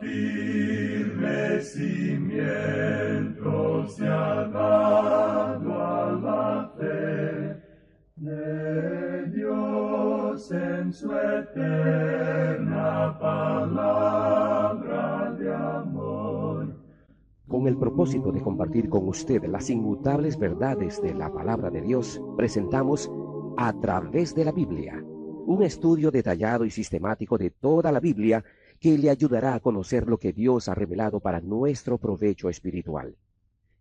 firme cimiento se ha dado a la fe de Dios en su eterna palabra de amor. Con el propósito de compartir con usted las inmutables verdades de la palabra de Dios, presentamos A Través de la Biblia, un estudio detallado y sistemático de toda la Biblia que le ayudará a conocer lo que Dios ha revelado para nuestro provecho espiritual.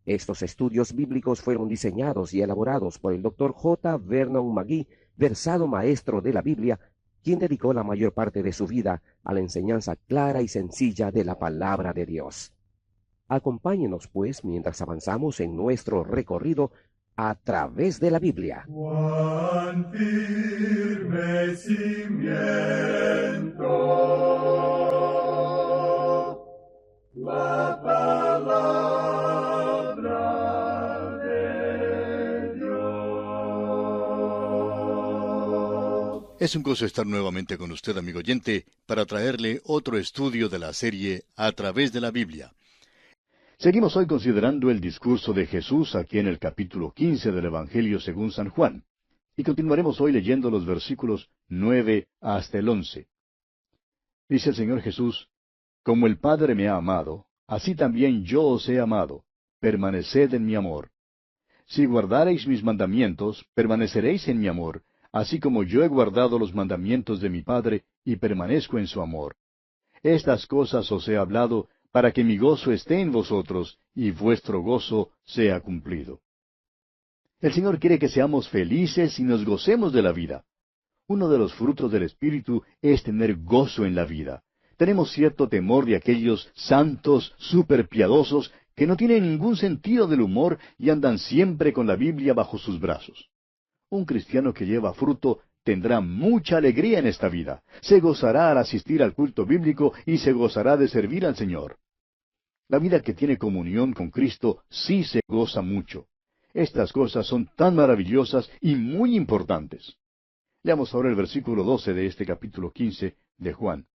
Estos estudios bíblicos fueron diseñados y elaborados por el Dr. J. Vernon McGee, versado maestro de la Biblia, quien dedicó la mayor parte de su vida a la enseñanza clara y sencilla de la palabra de Dios. Acompáñenos, pues, mientras avanzamos en nuestro recorrido a través de la Biblia. Cuán firme cimiento la palabra de Dios. Es un gozo estar nuevamente con usted, amigo oyente, para traerle otro estudio de la serie A Través de la Biblia. Seguimos hoy considerando el discurso de Jesús aquí en el capítulo 15 del Evangelio según San Juan, y continuaremos hoy leyendo los versículos 9 hasta el 11. Dice el Señor Jesús: Como el Padre me ha amado, así también yo os he amado. Permaneced en mi amor. Si guardareis mis mandamientos, permaneceréis en mi amor, así como yo he guardado los mandamientos de mi Padre, y permanezco en su amor. Estas cosas os he hablado, para que mi gozo esté en vosotros, y vuestro gozo sea cumplido. El Señor quiere que seamos felices y nos gocemos de la vida. Uno de los frutos del Espíritu es tener gozo en la vida. Tenemos cierto temor de aquellos santos superpiadosos que no tienen ningún sentido del humor y andan siempre con la Biblia bajo sus brazos. Un cristiano que lleva fruto tendrá mucha alegría en esta vida. Se gozará al asistir al culto bíblico y se gozará de servir al Señor. La vida que tiene comunión con Cristo sí se goza mucho. Estas cosas son tan maravillosas y muy importantes. Leamos ahora el versículo 12 de este capítulo 15 de Juan.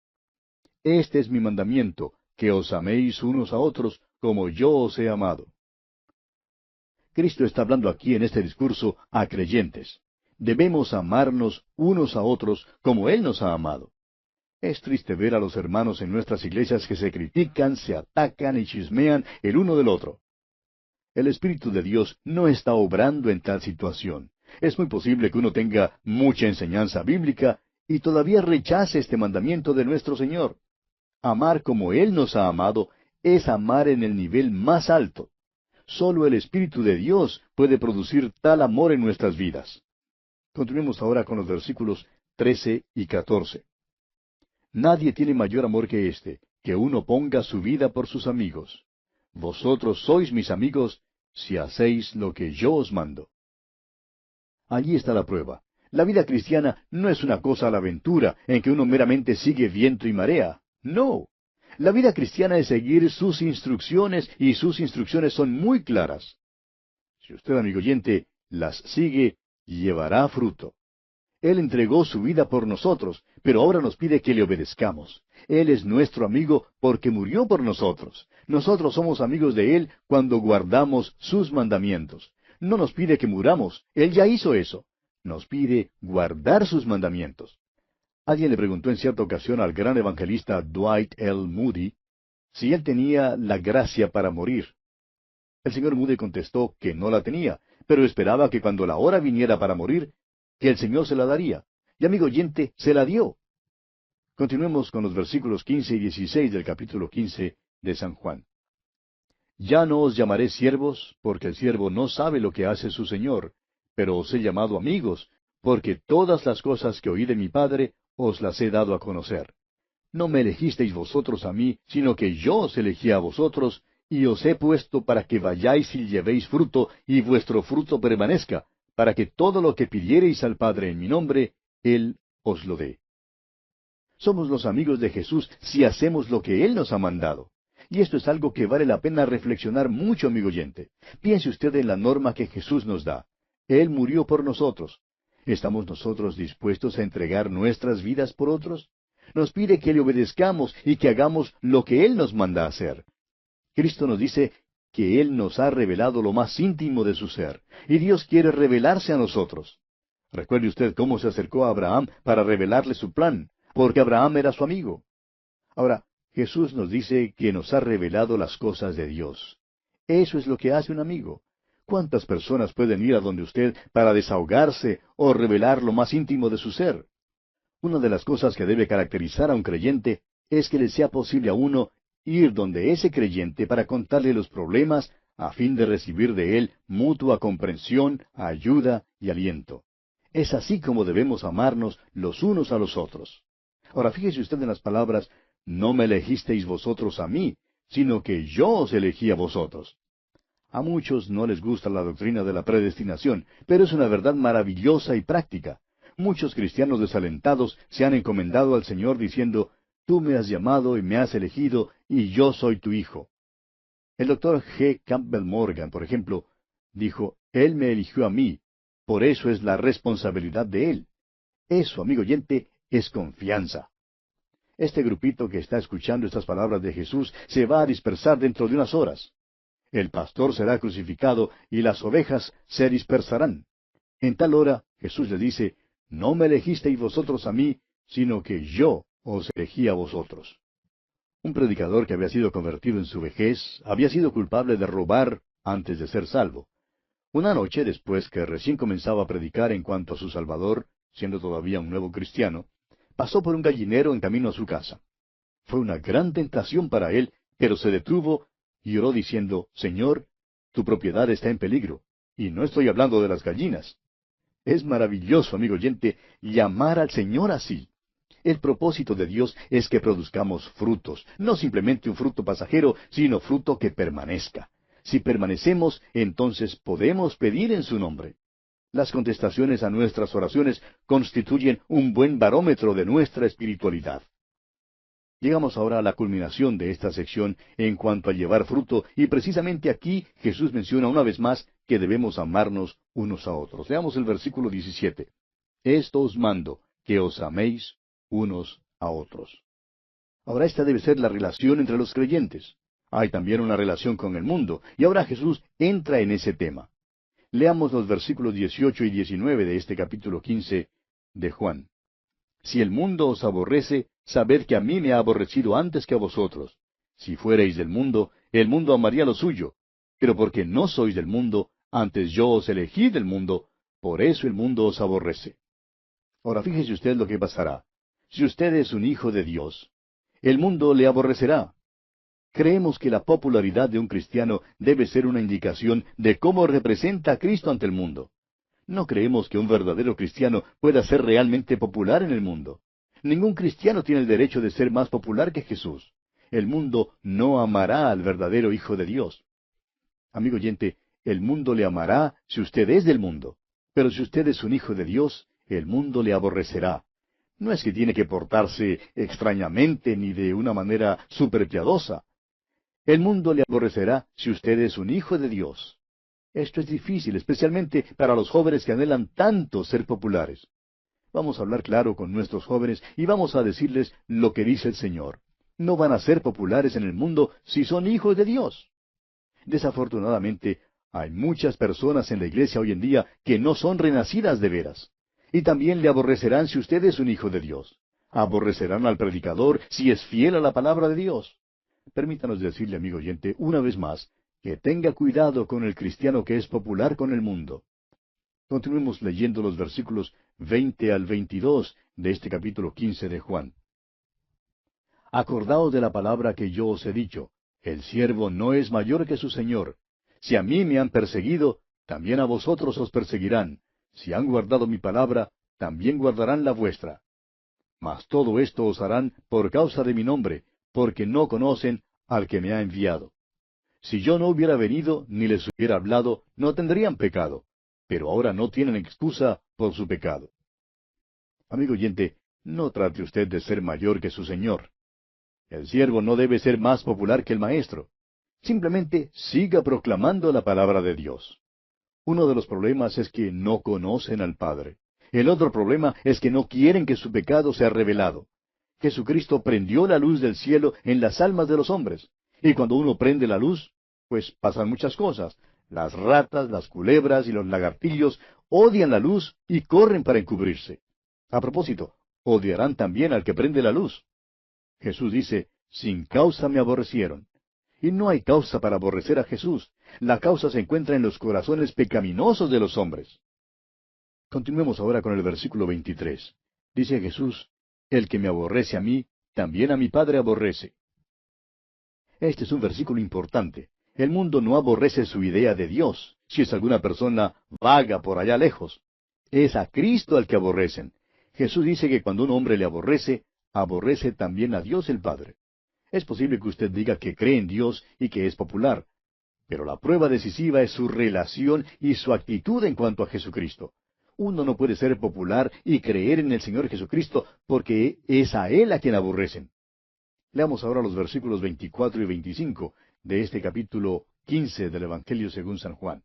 Este es mi mandamiento, que os améis unos a otros como yo os he amado. Cristo está hablando aquí en este discurso a creyentes. Debemos amarnos unos a otros como Él nos ha amado. Es triste ver a los hermanos en nuestras iglesias que se critican, se atacan y chismean el uno del otro. El Espíritu de Dios no está obrando en tal situación. Es muy posible que uno tenga mucha enseñanza bíblica y todavía rechace este mandamiento de nuestro Señor. Amar como Él nos ha amado es amar en el nivel más alto. Solo el Espíritu de Dios puede producir tal amor en nuestras vidas. Continuemos ahora con los versículos 13 y 14. Nadie tiene mayor amor que este, que uno ponga su vida por sus amigos. Vosotros sois mis amigos si hacéis lo que yo os mando. Allí está la prueba. La vida cristiana no es una cosa a la aventura, en que uno meramente sigue viento y marea. No. La vida cristiana es seguir sus instrucciones, y sus instrucciones son muy claras. Si usted, amigo oyente, las sigue, llevará fruto. Él entregó su vida por nosotros, pero ahora nos pide que le obedezcamos. Él es nuestro amigo porque murió por nosotros. Nosotros somos amigos de Él cuando guardamos sus mandamientos. No nos pide que muramos, Él ya hizo eso. Nos pide guardar sus mandamientos. Alguien le preguntó en cierta ocasión al gran evangelista Dwight L. Moody si él tenía la gracia para morir. El señor Moody contestó que no la tenía, pero esperaba que cuando la hora viniera para morir, que el Señor se la daría. Y amigo oyente, se la dio. Continuemos con los versículos 15 y 16 del capítulo 15 de San Juan. Ya no os llamaré siervos, porque el siervo no sabe lo que hace su Señor, pero os he llamado amigos, porque todas las cosas que oí de mi Padre os las he dado a conocer. No me elegisteis vosotros a mí, sino que yo os elegí a vosotros, y os he puesto para que vayáis y llevéis fruto, y vuestro fruto permanezca, para que todo lo que pidiereis al Padre en mi nombre, Él os lo dé. Somos los amigos de Jesús si hacemos lo que Él nos ha mandado. Y esto es algo que vale la pena reflexionar mucho, amigo oyente. Piense usted en la norma que Jesús nos da. Él murió por nosotros. ¿Estamos nosotros dispuestos a entregar nuestras vidas por otros? Nos pide que le obedezcamos y que hagamos lo que Él nos manda hacer. Cristo nos dice que Él nos ha revelado lo más íntimo de su ser, y Dios quiere revelarse a nosotros. Recuerde usted cómo se acercó a Abraham para revelarle su plan, porque Abraham era su amigo. Ahora, Jesús nos dice que nos ha revelado las cosas de Dios. Eso es lo que hace un amigo. ¿Cuántas personas pueden ir a donde usted para desahogarse o revelar lo más íntimo de su ser? Una de las cosas que debe caracterizar a un creyente es que le sea posible a uno ir donde ese creyente para contarle los problemas a fin de recibir de él mutua comprensión, ayuda y aliento. Es así como debemos amarnos los unos a los otros. Ahora fíjese usted en las palabras, no me elegisteis vosotros a mí, sino que yo os elegí a vosotros. A muchos no les gusta la doctrina de la predestinación, pero es una verdad maravillosa y práctica. Muchos cristianos desalentados se han encomendado al Señor diciendo, tú me has llamado y me has elegido, y yo soy tu hijo. El doctor G. Campbell Morgan, por ejemplo, dijo, Él me eligió a mí, por eso es la responsabilidad de Él. Eso, amigo oyente, es confianza. Este grupito que está escuchando estas palabras de Jesús se va a dispersar dentro de unas horas. El pastor será crucificado y las ovejas se dispersarán. En tal hora, Jesús le dice, no me elegisteis vosotros a mí, sino que yo os elegí a vosotros. Un predicador que había sido convertido en su vejez había sido culpable de robar antes de ser salvo. Una noche, después que recién comenzaba a predicar en cuanto a su Salvador, siendo todavía un nuevo cristiano, pasó por un gallinero en camino a su casa. Fue una gran tentación para él, pero se detuvo y oró diciendo, Señor, tu propiedad está en peligro, y no estoy hablando de las gallinas. Es maravilloso, amigo oyente, llamar al Señor así. El propósito de Dios es que produzcamos frutos, no simplemente un fruto pasajero, sino fruto que permanezca. Si permanecemos, entonces podemos pedir en su nombre. Las contestaciones a nuestras oraciones constituyen un buen barómetro de nuestra espiritualidad. Llegamos ahora a la culminación de esta sección en cuanto a llevar fruto, y precisamente aquí Jesús menciona una vez más que debemos amarnos unos a otros. Leamos el versículo 17. Esto os mando, que os améis unos a otros. Ahora esta debe ser la relación entre los creyentes. Hay también una relación con el mundo, y ahora Jesús entra en ese tema. Leamos los versículos 18 y 19 de este capítulo 15 de Juan. Si el mundo os aborrece, sabed que a mí me ha aborrecido antes que a vosotros. Si fuereis del mundo, el mundo amaría lo suyo. Pero porque no sois del mundo, antes yo os elegí del mundo, por eso el mundo os aborrece. Ahora fíjese usted lo que pasará. Si usted es un hijo de Dios, el mundo le aborrecerá. Creemos que la popularidad de un cristiano debe ser una indicación de cómo representa a Cristo ante el mundo. No creemos que un verdadero cristiano pueda ser realmente popular en el mundo. Ningún cristiano tiene el derecho de ser más popular que Jesús. El mundo no amará al verdadero Hijo de Dios. Amigo oyente, el mundo le amará si usted es del mundo. Pero si usted es un hijo de Dios, el mundo le aborrecerá. No es que tiene que portarse extrañamente ni de una manera superpiadosa. El mundo le aborrecerá si usted es un hijo de Dios. Esto es difícil, especialmente para los jóvenes que anhelan tanto ser populares. Vamos a hablar claro con nuestros jóvenes y vamos a decirles lo que dice el Señor. No van a ser populares en el mundo si son hijos de Dios. Desafortunadamente, hay muchas personas en la iglesia hoy en día que no son renacidas de veras. Y también le aborrecerán si usted es un hijo de Dios. Aborrecerán al predicador si es fiel a la palabra de Dios. Permítanos decirle, amigo oyente, una vez más, que tenga cuidado con el cristiano que es popular con el mundo. Continuemos leyendo los versículos 20 al 22 de este capítulo 15 de Juan. Acordaos de la palabra que yo os he dicho, el siervo no es mayor que su señor. Si a mí me han perseguido, también a vosotros os perseguirán. Si han guardado mi palabra, también guardarán la vuestra. Mas todo esto os harán por causa de mi nombre, porque no conocen al que me ha enviado. Si yo no hubiera venido ni les hubiera hablado, no tendrían pecado, pero ahora no tienen excusa por su pecado. Amigo oyente, no trate usted de ser mayor que su señor. El siervo no debe ser más popular que el maestro. Simplemente siga proclamando la palabra de Dios. Uno de los problemas es que no conocen al Padre. El otro problema es que no quieren que su pecado sea revelado. Jesucristo prendió la luz del cielo en las almas de los hombres. Y cuando uno prende la luz, pues pasan muchas cosas. Las ratas, las culebras y los lagartillos odian la luz y corren para encubrirse. A propósito, odiarán también al que prende la luz. Jesús dice, sin causa me aborrecieron. Y no hay causa para aborrecer a Jesús. La causa se encuentra en los corazones pecaminosos de los hombres. Continuemos ahora con el versículo 23. Dice Jesús, el que me aborrece a mí, también a mi Padre aborrece. Este es un versículo importante. El mundo no aborrece su idea de Dios, si es alguna persona vaga por allá lejos. Es a Cristo al que aborrecen. Jesús dice que cuando un hombre le aborrece, aborrece también a Dios el Padre. Es posible que usted diga que cree en Dios y que es popular, pero la prueba decisiva es su relación y su actitud en cuanto a Jesucristo. Uno no puede ser popular y creer en el Señor Jesucristo porque es a Él a quien aborrecen. Leamos ahora los versículos 24 y 25 de este capítulo 15 del Evangelio según San Juan.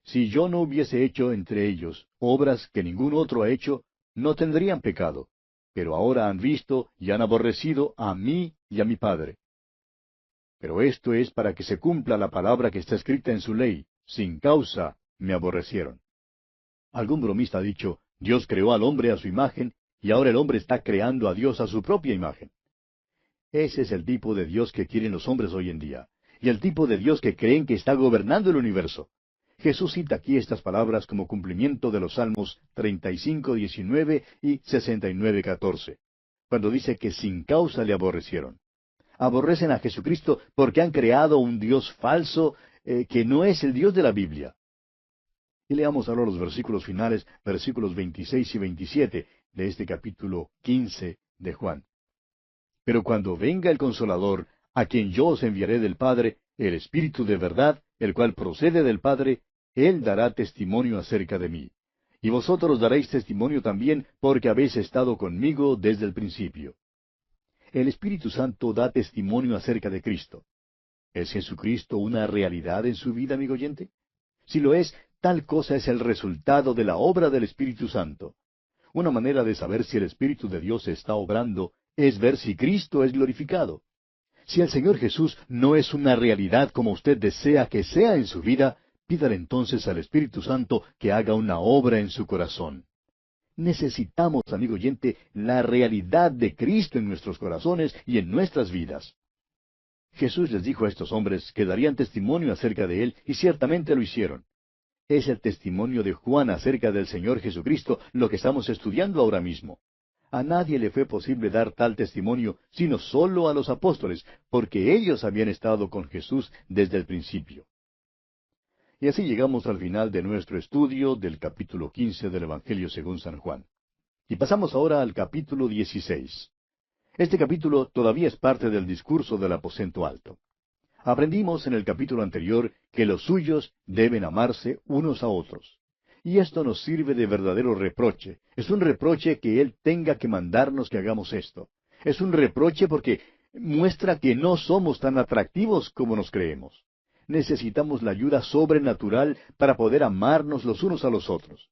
Si yo no hubiese hecho entre ellos obras que ningún otro ha hecho, no tendrían pecado. Pero ahora han visto y han aborrecido a mí y a mi Padre. Pero esto es para que se cumpla la palabra que está escrita en su ley, sin causa me aborrecieron. Algún bromista ha dicho, Dios creó al hombre a su imagen, y ahora el hombre está creando a Dios a su propia imagen. Ese es el tipo de Dios que quieren los hombres hoy en día, y el tipo de Dios que creen que está gobernando el universo. Jesús cita aquí estas palabras como cumplimiento de los Salmos 35:19 y 69:14, cuando dice que sin causa le aborrecieron. Aborrecen a Jesucristo porque han creado un Dios falso que no es el Dios de la Biblia. Y leamos ahora los versículos finales, versículos 26 y 27 de este capítulo 15 de Juan. Pero cuando venga el Consolador, a quien yo os enviaré del Padre, el Espíritu de verdad, el cual procede del Padre, Él dará testimonio acerca de mí. Y vosotros daréis testimonio también, porque habéis estado conmigo desde el principio. El Espíritu Santo da testimonio acerca de Cristo. ¿Es Jesucristo una realidad en su vida, amigo oyente? Si lo es, tal cosa es el resultado de la obra del Espíritu Santo. Una manera de saber si el Espíritu de Dios está obrando es ver si Cristo es glorificado. Si el Señor Jesús no es una realidad como usted desea que sea en su vida, pídale entonces al Espíritu Santo que haga una obra en su corazón. Necesitamos, amigo oyente, la realidad de Cristo en nuestros corazones y en nuestras vidas. Jesús les dijo a estos hombres que darían testimonio acerca de Él, y ciertamente lo hicieron. Es el testimonio de Juan acerca del Señor Jesucristo lo que estamos estudiando ahora mismo. A nadie le fue posible dar tal testimonio, sino solo a los apóstoles, porque ellos habían estado con Jesús desde el principio. Y así llegamos al final de nuestro estudio del capítulo 15 del Evangelio según San Juan. Y pasamos ahora al capítulo 16. Este capítulo todavía es parte del discurso del aposento alto. Aprendimos en el capítulo anterior que los suyos deben amarse unos a otros. Y esto nos sirve de verdadero reproche. Es un reproche que Él tenga que mandarnos que hagamos esto. Es un reproche porque muestra que no somos tan atractivos como nos creemos. Necesitamos la ayuda sobrenatural para poder amarnos los unos a los otros.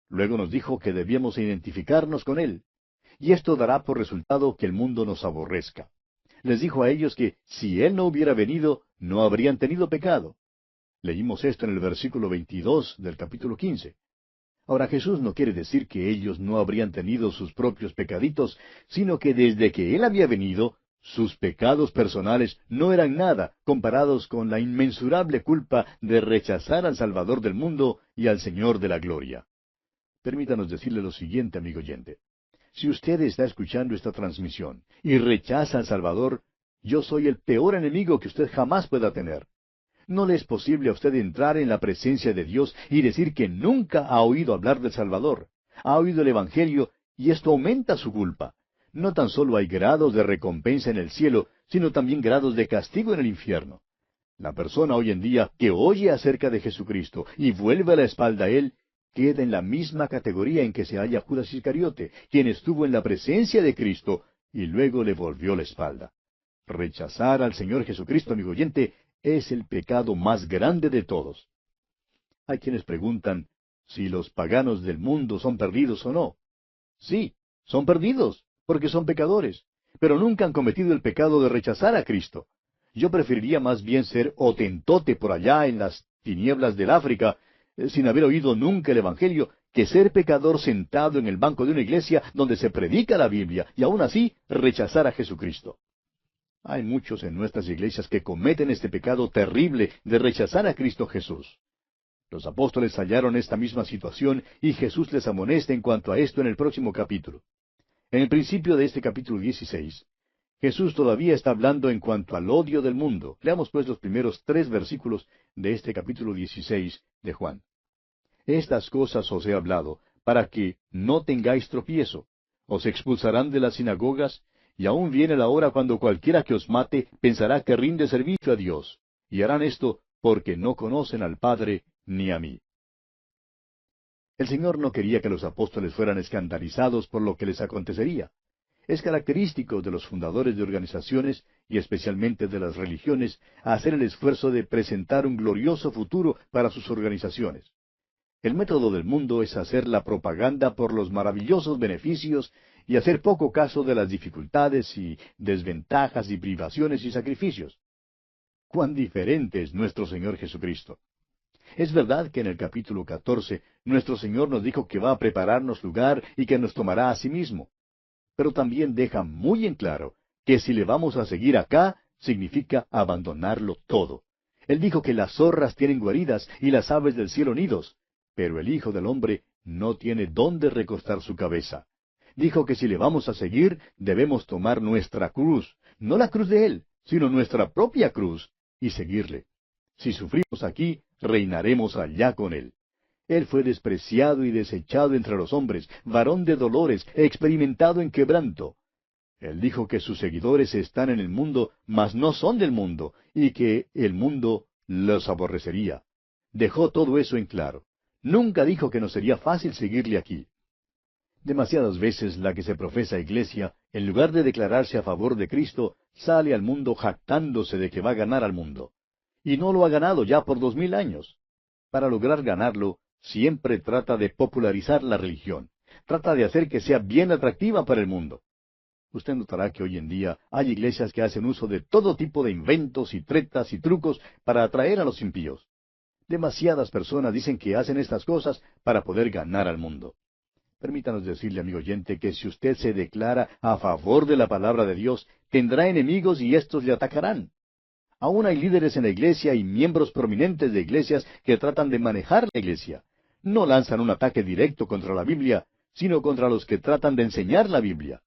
Luego nos dijo que debíamos identificarnos con Él. Y esto dará por resultado que el mundo nos aborrezca. Les dijo a ellos que si Él no hubiera venido, no habrían tenido pecado. Leímos esto en el versículo 22 del capítulo 15. Ahora Jesús no quiere decir que ellos no habrían tenido sus propios pecaditos, sino que desde que Él había venido, sus pecados personales no eran nada comparados con la inmensurable culpa de rechazar al Salvador del mundo y al Señor de la gloria. Permítanos decirle lo siguiente, amigo oyente. Si usted está escuchando esta transmisión y rechaza al Salvador, yo soy el peor enemigo que usted jamás pueda tener. No le es posible a usted entrar en la presencia de Dios y decir que nunca ha oído hablar del Salvador. Ha oído el Evangelio y esto aumenta su culpa. No tan solo hay grados de recompensa en el cielo, sino también grados de castigo en el infierno. La persona hoy en día que oye acerca de Jesucristo y vuelve la espalda a Él, queda en la misma categoría en que se halla Judas Iscariote, quien estuvo en la presencia de Cristo y luego le volvió la espalda. Rechazar al Señor Jesucristo, amigo oyente, es el pecado más grande de todos. Hay quienes preguntan si los paganos del mundo son perdidos o no. Sí, son perdidos, porque son pecadores, pero nunca han cometido el pecado de rechazar a Cristo. Yo preferiría más bien ser hotentote por allá en las tinieblas del África, sin haber oído nunca el Evangelio, que ser pecador sentado en el banco de una iglesia donde se predica la Biblia y aún así rechazar a Jesucristo. Hay muchos en nuestras iglesias que cometen este pecado terrible de rechazar a Cristo Jesús. Los apóstoles hallaron esta misma situación y Jesús les amonesta en cuanto a esto en el próximo capítulo. En el principio de este capítulo 16, Jesús todavía está hablando en cuanto al odio del mundo. Leamos pues los primeros 3 versículos de este capítulo 16 de Juan. Estas cosas os he hablado, para que no tengáis tropiezo. Os expulsarán de las sinagogas, y aún viene la hora cuando cualquiera que os mate pensará que rinde servicio a Dios. Y harán esto porque no conocen al Padre ni a mí. El Señor no quería que los apóstoles fueran escandalizados por lo que les acontecería. Es característico de los fundadores de organizaciones, y especialmente de las religiones, hacer el esfuerzo de presentar un glorioso futuro para sus organizaciones. El método del mundo es hacer la propaganda por los maravillosos beneficios y hacer poco caso de las dificultades y desventajas y privaciones y sacrificios. ¡Cuán diferente es nuestro Señor Jesucristo! Es verdad que en el capítulo 14 nuestro Señor nos dijo que va a prepararnos lugar y que nos tomará a sí mismo. Pero también deja muy en claro que si le vamos a seguir acá, significa abandonarlo todo. Él dijo que las zorras tienen guaridas y las aves del cielo nidos, pero el Hijo del Hombre no tiene dónde recostar su cabeza. Dijo que si le vamos a seguir, debemos tomar nuestra cruz, no la cruz de Él, sino nuestra propia cruz, y seguirle. Si sufrimos aquí, reinaremos allá con Él. Él fue despreciado y desechado entre los hombres, varón de dolores, experimentado en quebranto. Él dijo que sus seguidores están en el mundo, mas no son del mundo, y que el mundo los aborrecería. Dejó todo eso en claro. Nunca dijo que no sería fácil seguirle aquí. Demasiadas veces la que se profesa iglesia, en lugar de declararse a favor de Cristo, sale al mundo jactándose de que va a ganar al mundo. Y no lo ha ganado ya por 2000 años. Para lograr ganarlo, siempre trata de popularizar la religión. Trata de hacer que sea bien atractiva para el mundo. Usted notará que hoy en día hay iglesias que hacen uso de todo tipo de inventos y tretas y trucos para atraer a los impíos. Demasiadas personas dicen que hacen estas cosas para poder ganar al mundo. Permítanos decirle, amigo oyente, que si usted se declara a favor de la palabra de Dios, tendrá enemigos y éstos le atacarán. Aún hay líderes en la iglesia y miembros prominentes de iglesias que tratan de manejar la iglesia. No lanzan un ataque directo contra la Biblia, sino contra los que tratan de enseñar la Biblia.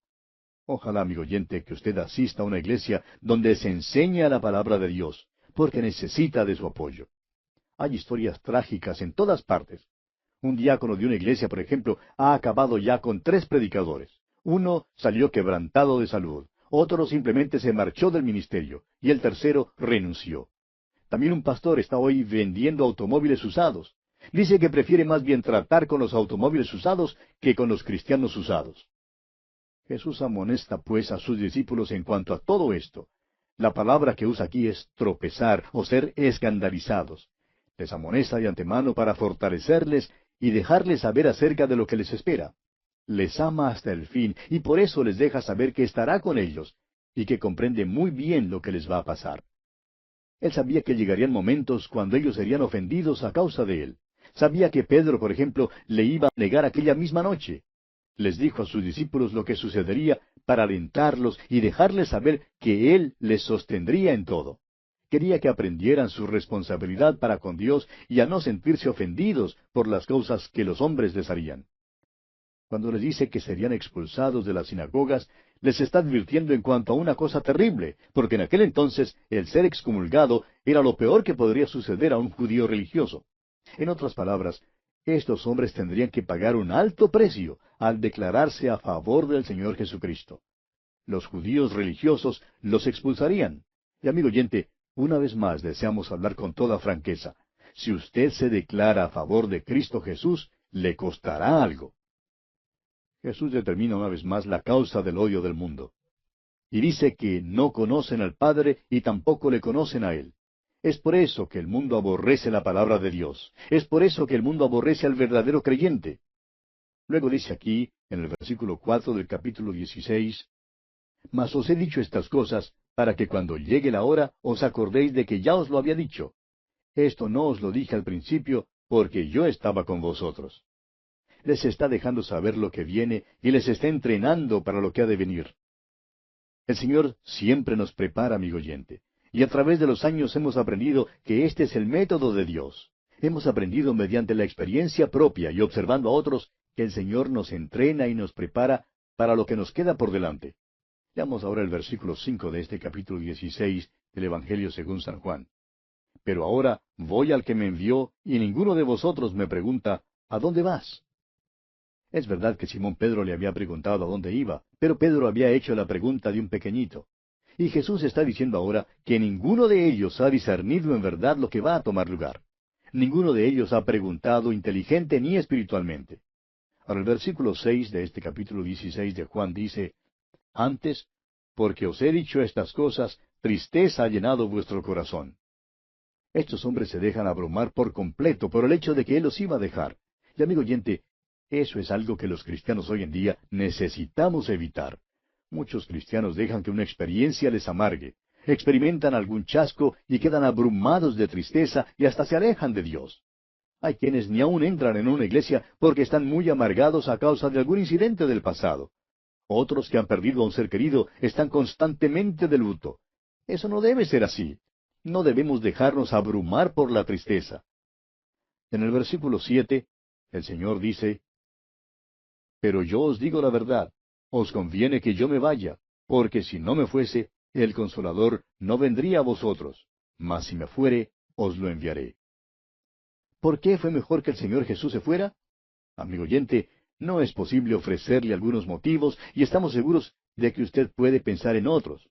Ojalá, amigo oyente, que usted asista a una iglesia donde se enseña la palabra de Dios, porque necesita de su apoyo. Hay historias trágicas en todas partes. Un diácono de una iglesia, por ejemplo, ha acabado ya con 3 predicadores. Uno salió quebrantado de salud, otro simplemente se marchó del ministerio, y el tercero renunció. También un pastor está hoy vendiendo automóviles usados. Dice que prefiere más bien tratar con los automóviles usados que con los cristianos usados. Jesús amonesta pues a sus discípulos en cuanto a todo esto. La palabra que usa aquí es tropezar o ser escandalizados. Les amonesta de antemano para fortalecerles y dejarles saber acerca de lo que les espera. Les ama hasta el fin y por eso les deja saber que estará con ellos y que comprende muy bien lo que les va a pasar. Él sabía que llegarían momentos cuando ellos serían ofendidos a causa de él. Sabía que Pedro, por ejemplo, le iba a negar aquella misma noche. Les dijo a sus discípulos lo que sucedería para alentarlos y dejarles saber que él les sostendría en todo. Quería que aprendieran su responsabilidad para con Dios y a no sentirse ofendidos por las cosas que los hombres les harían. Cuando les dice que serían expulsados de las sinagogas, les está advirtiendo en cuanto a una cosa terrible, porque en aquel entonces el ser excomulgado era lo peor que podría suceder a un judío religioso. En otras palabras, estos hombres tendrían que pagar un alto precio al declararse a favor del Señor Jesucristo. Los judíos religiosos los expulsarían. Y amigo oyente, una vez más deseamos hablar con toda franqueza. Si usted se declara a favor de Cristo Jesús, le costará algo. Jesús determina una vez más la causa del odio del mundo. Y dice que no conocen al Padre y tampoco le conocen a Él. Es por eso que el mundo aborrece la palabra de Dios. Es por eso que el mundo aborrece al verdadero creyente. Luego dice aquí en el versículo 4 del capítulo 16, mas os he dicho estas cosas, para que cuando llegue la hora os acordéis de que ya os lo había dicho. Esto no os lo dije al principio, porque yo estaba con vosotros. Les está dejando saber lo que viene y les está entrenando para lo que ha de venir. El Señor siempre nos prepara, amigo oyente, y a través de los años hemos aprendido que este es el método de Dios. Hemos aprendido mediante la experiencia propia y observando a otros que el Señor nos entrena y nos prepara para lo que nos queda por delante. Leamos ahora el versículo 5 de este capítulo 16 del Evangelio según San Juan. Pero ahora voy al que me envió, y ninguno de vosotros me pregunta, ¿a dónde vas? Es verdad que Simón Pedro le había preguntado a dónde iba, pero Pedro había hecho la pregunta de un pequeñito. Y Jesús está diciendo ahora que ninguno de ellos ha discernido en verdad lo que va a tomar lugar. Ninguno de ellos ha preguntado inteligente ni espiritualmente. Ahora el versículo 6 de este capítulo 16 de Juan dice, Antes, porque os he dicho estas cosas, tristeza ha llenado vuestro corazón. Estos hombres se dejan abrumar por completo por el hecho de que Él los iba a dejar. Y amigo oyente, eso es algo que los cristianos hoy en día necesitamos evitar. Muchos cristianos dejan que una experiencia les amargue, experimentan algún chasco y quedan abrumados de tristeza y hasta se alejan de Dios. Hay quienes ni aun entran en una iglesia porque están muy amargados a causa de algún incidente del pasado. Otros que han perdido a un ser querido están constantemente de luto. Eso no debe ser así. No debemos dejarnos abrumar por la tristeza. En el versículo 7, el Señor dice, Pero yo os digo la verdad, os conviene que yo me vaya, porque si no me fuese, el Consolador no vendría a vosotros, mas si me fuere, os lo enviaré. ¿Por qué fue mejor que el Señor Jesús se fuera? Amigo oyente, no es posible ofrecerle algunos motivos y estamos seguros de que usted puede pensar en otros.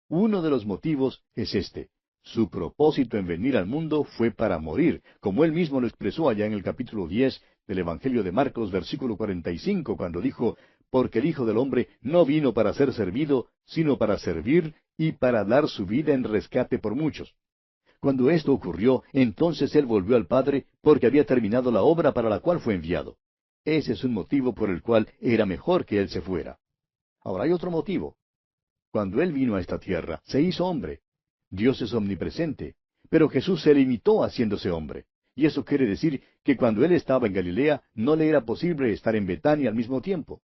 Uno de los motivos es este. Su propósito en venir al mundo fue para morir, como él mismo lo expresó allá en el capítulo 10 del Evangelio de Marcos, versículo 45, cuando dijo, Porque el Hijo del Hombre no vino para ser servido, sino para servir y para dar su vida en rescate por muchos. Cuando esto ocurrió, entonces él volvió al Padre porque había terminado la obra para la cual fue enviado. Ese es un motivo por el cual era mejor que él se fuera. Ahora hay otro motivo. Cuando él vino a esta tierra, se hizo hombre. Dios es omnipresente, pero Jesús se limitó haciéndose hombre. Y eso quiere decir que cuando él estaba en Galilea, no le era posible estar en Betania al mismo tiempo.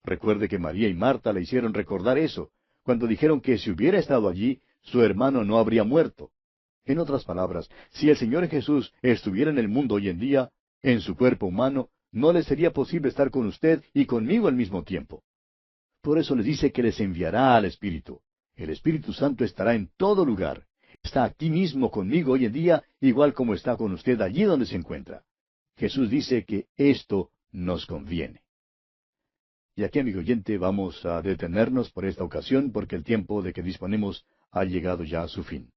Recuerde que María y Marta le hicieron recordar eso, cuando dijeron que si hubiera estado allí, su hermano no habría muerto. En otras palabras, si el Señor Jesús estuviera en el mundo hoy en día, en su cuerpo humano, no le sería posible estar con usted y conmigo al mismo tiempo. Por eso les dice que les enviará al Espíritu. El Espíritu Santo estará en todo lugar. Está aquí mismo conmigo hoy en día, igual como está con usted allí donde se encuentra. Jesús dice que esto nos conviene. Y aquí, amigo oyente, vamos a detenernos por esta ocasión porque el tiempo de que disponemos ha llegado ya a su fin.